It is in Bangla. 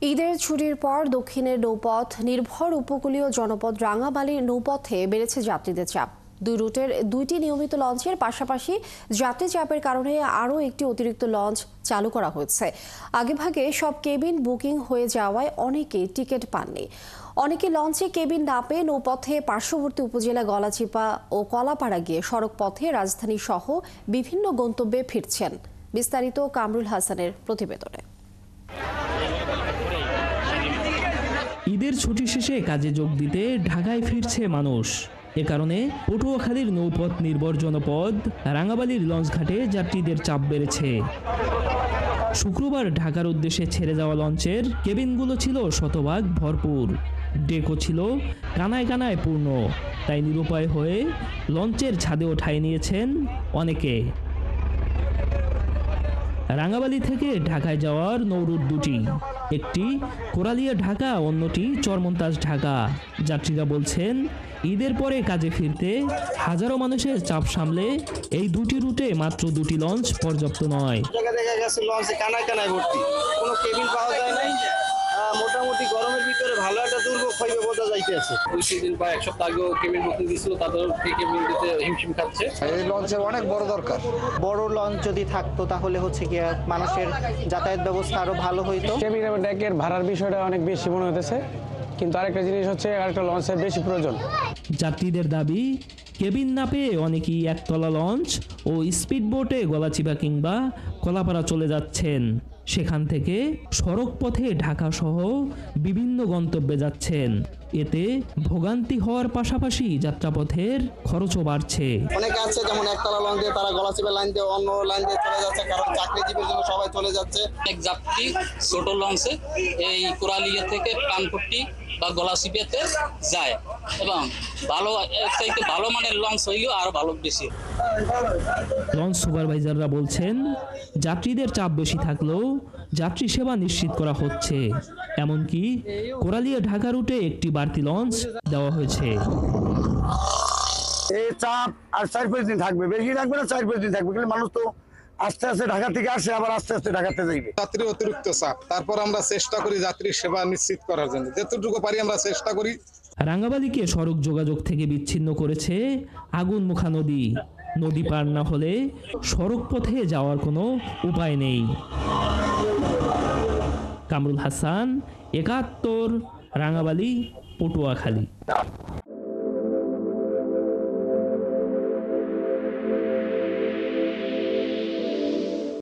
ঈদের ছুটির পর দক্ষিণের নৌপথ নির্ভর উপকূলীয় জনপদ রাঙামালীর নৌপথে বেড়েছে যাত্রীদের চাপ। দুই রুটের দুইটি নিয়মিত লঞ্চের পাশাপাশি যাত্রী চাপের কারণে আরও একটি অতিরিক্ত লঞ্চ চালু করা হয়েছে। আগেভাগে সব কেবিন বুকিং হয়ে যাওয়ায় অনেকে টিকিট পাননি। অনেকে লঞ্চে কেবিন না পেয়ে নৌপথে পার্শ্ববর্তী উপজেলা গলাচিপা ও কলাপাড়া গিয়ে সড়ক পথে রাজধানী সহ বিভিন্ন গন্তব্যে ফিরছেন। বিস্তারিত কামরুল হাসানের প্রতিবেদনে। ঈদের ছুটি শেষে কাজে যোগ দিতে ঢাকায় ফিরছে মানুষ। এ কারণে পটুয়াখালীর নৌপথ নির্ভর জনপদ রাঙামালীর লঞ্চঘাটে যাত্রীদের চাপ বেড়েছে। শুক্রবার ঢাকার উদ্দেশ্যে ছেড়ে যাওয়া লঞ্চের কেবিনগুলো ছিল শতভাগ ভরপুর, ডেকও ছিল কানায় কানায় পূর্ণ। তাই নিরুপায় হয়ে লঞ্চের ছাদে ওঠায় নিয়েছেন অনেকে। রাঙামালী থেকে ঢাকায় যাওয়ার নৌরুট দুটি, একটি কোরালিয়া ঢাকা, অন্যটি চরমন্তাজ ঢাকা। যাত্রীরা বলছেন ঈদের পরে কাজে ফিরতে হাজারো মানুষের চাপ সামলে এই দুটি রুটে মাত্র দুটি লঞ্চ পর্যাপ্ত নয়। দেখা গেছে লঞ্চে কানায় কানায় ভর্তি, কোনো কেবিন পাওয়া যায় নাই। মোটামুটি গরমের ভিতরে ভালো একটা দুর্ভোগ হইবে বোঝা যাইতেছে। 2-3 দিন বা এক সপ্তাহ আগেও কেবিন বুকিং দিয়েছিল, তাদের কেবিন দিতে হিমশিম খাচ্ছে। এই লঞ্চের অনেক বড় দরকার। বড় লঞ্চ যদি থাকতো তাহলে হচ্ছে কি মানুষের যাতায়াত ব্যবস্থা আরো ভালো হইতো। কেবিন এবং ডেকের ভাড়ার বিষয়টা অনেক বেশি মনে হতেছে, কিন্তু আরেকটা জিনিস হচ্ছে আরেকটা লঞ্চের বেশি প্রয়োজন। যাত্রীদের দাবি, কেবিন না পেয়ে অনেকেই একতলা লঞ্চ ও স্পিড বোটে গলাচিপা কিংবা কলাপাড়া চলে যাচ্ছেন। সেখান থেকে সড়ক পথে ঢাকা সহ বিভিন্ন গন্তব্যে যাচ্ছেন। এতে ভোগান্তি হওয়ার পাশাপাশি যাত্রাপথের খরচও বাড়ছে। অনেকে আছে যেমন একতলা লঞ্চ দিয়ে তারা গলাচিপা লাইন দিয়ে অন্য লাইন দিয়ে চলে যাচ্ছে, কারণ চাকরিজীবীর জন্য সবাই চলে যাচ্ছে। এক যাত্রী ছোট লঞ্চে এই কোরালিয়া থেকে কানপট্টি বা গলাচিপাতে যায়, এবং চাইতে ভালো মানের লঞ্চ হইলেও আরো ভালো বেশি। লঞ্চ সুপারভাইজাররা বলছেন যাত্রীদের চাপ বেশি থাকলেও যাত্রী সেবা নিশ্চিত করা হচ্ছে। এমনকি কোরালিয়া ঢাকা রুটে একটি বাড়তি লঞ্চ দেওয়া হয়েছে। এই চাপ আর 4-5 দিন থাকবে, বেশি থাকবে না, 4-5 দিন থাকবে। কিন্তু মানুষ তো আস্তে আস্তে ঢাকা থেকে আসে, আবার আস্তে আস্তে ঢাকাতে যাইবে। যাত্রী অতিরিক্ত চাপ, তারপর আমরা চেষ্টা করি যাত্রীর সেবা নিশ্চিত করার জন্য, যতটুকু পারি আমরা চেষ্টা করি। রাঙামালীকে সড়ক যোগাযোগ থেকে বিচ্ছিন্ন করেছে আগুনমুখা নদী। নদী পার না হলে সড়ক পথে যাওয়ার কোনো উপায় নেই। কামরুল হাসান, ৭১, রাঙামালী, পটুয়াখালী।